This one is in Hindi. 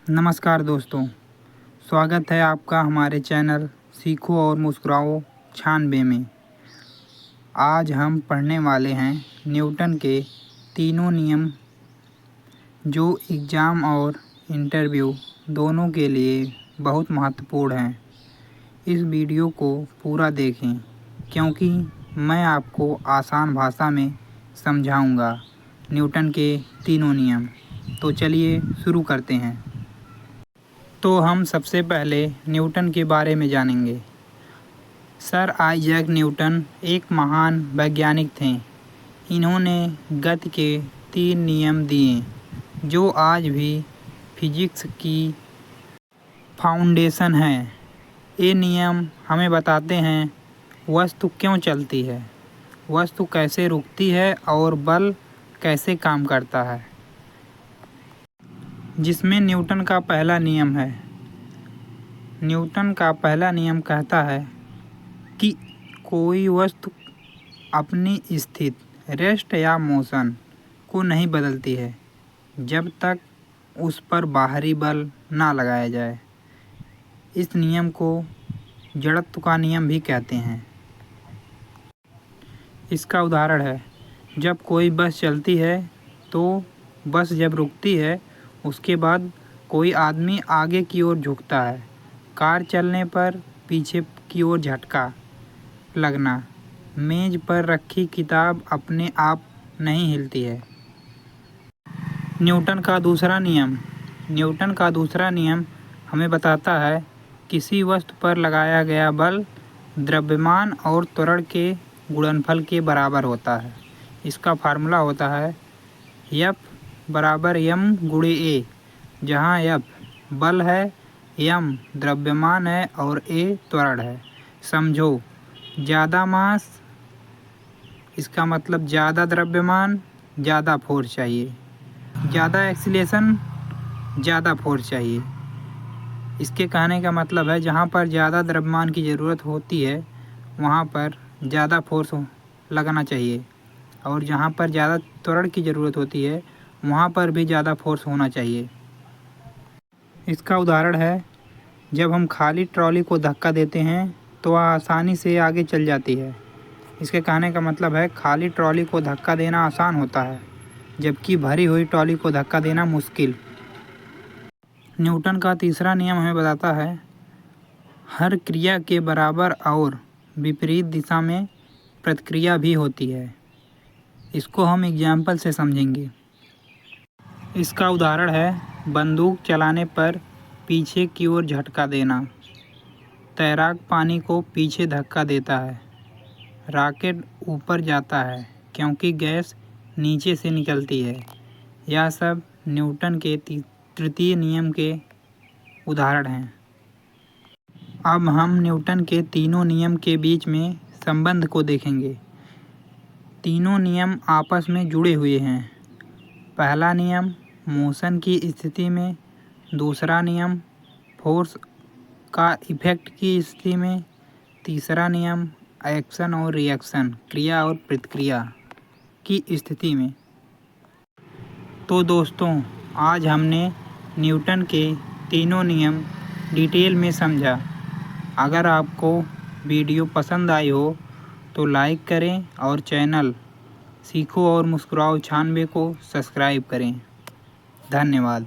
नमस्कार दोस्तों, स्वागत है आपका हमारे चैनल सीखो और मुस्कुराओ 96 में। आज हम पढ़ने वाले हैं न्यूटन के तीनों नियम, जो एग्ज़ाम और इंटरव्यू दोनों के लिए बहुत महत्वपूर्ण हैं। इस वीडियो को पूरा देखें, क्योंकि मैं आपको आसान भाषा में समझाऊंगा न्यूटन के तीनों नियम। तो चलिए शुरू करते हैं। तो हम सबसे पहले न्यूटन के बारे में जानेंगे। सर आइजैक न्यूटन एक महान वैज्ञानिक थे। इन्होंने गति के 3 नियम दिए, जो आज भी फिजिक्स की फाउंडेशन हैं। ये नियम हमें बताते हैं वस्तु क्यों चलती है, वस्तु कैसे रुकती है और बल कैसे काम करता है। जिसमें न्यूटन का पहला नियम है। न्यूटन का पहला नियम कहता है कि कोई वस्तु अपनी स्थिति, रेस्ट या मोशन को नहीं बदलती है जब तक उस पर बाहरी बल ना लगाया जाए। इस नियम को जड़त्व का नियम भी कहते हैं। इसका उदाहरण है, जब कोई बस चलती है तो बस जब रुकती है उसके बाद कोई आदमी आगे की ओर झुकता है। कार चलने पर पीछे की ओर झटका लगना। मेज पर रखी किताब अपने आप नहीं हिलती है। न्यूटन का दूसरा नियम हमें बताता है किसी वस्तु पर लगाया गया बल द्रव्यमान और त्वरण के गुणनफल के बराबर होता है। इसका फार्मूला होता है F बराबर m गुणे A, जहाँ F बल है, m द्रव्यमान है और A त्वरण है। समझो, ज़्यादा मास, इसका मतलब ज़्यादा द्रव्यमान, ज़्यादा फोर्स चाहिए। ज़्यादा एक्सीलरेशन, ज़्यादा फोर्स चाहिए। इसके कहने का मतलब है जहाँ पर ज़्यादा द्रव्यमान की ज़रूरत होती है वहाँ पर ज़्यादा फोर्स लगाना चाहिए, और जहाँ पर ज़्यादा त्वरण की ज़रूरत होती है वहाँ पर भी ज़्यादा फोर्स होना चाहिए। इसका उदाहरण है, जब हम खाली ट्रॉली को धक्का देते हैं तो वह आसानी से आगे चल जाती है। इसके कहने का मतलब है खाली ट्रॉली को धक्का देना आसान होता है, जबकि भरी हुई ट्रॉली को धक्का देना मुश्किल। न्यूटन का तीसरा नियम हमें बताता है हर क्रिया के बराबर और विपरीत दिशा में प्रतिक्रिया भी होती है। इसको हम एग्जाम्पल से समझेंगे। इसका उदाहरण है, बंदूक चलाने पर पीछे की ओर झटका देना। तैराक पानी को पीछे धक्का देता है। रॉकेट ऊपर जाता है क्योंकि गैस नीचे से निकलती है। यह सब न्यूटन के तृतीय नियम के उदाहरण हैं। अब हम न्यूटन के तीनों नियम के बीच में संबंध को देखेंगे। तीनों नियम आपस में जुड़े हुए हैं। पहला नियम मोशन की स्थिति में, दूसरा नियम फोर्स का इफेक्ट की स्थिति में, तीसरा नियम एक्शन और रिएक्शन, क्रिया और प्रतिक्रिया की स्थिति में। तो दोस्तों, आज हमने न्यूटन के तीनों नियम डिटेल में समझा। अगर आपको वीडियो पसंद आई हो तो लाइक करें और चैनल सीखो और मुस्कुराओ 96 को सब्सक्राइब करें। धन्यवाद।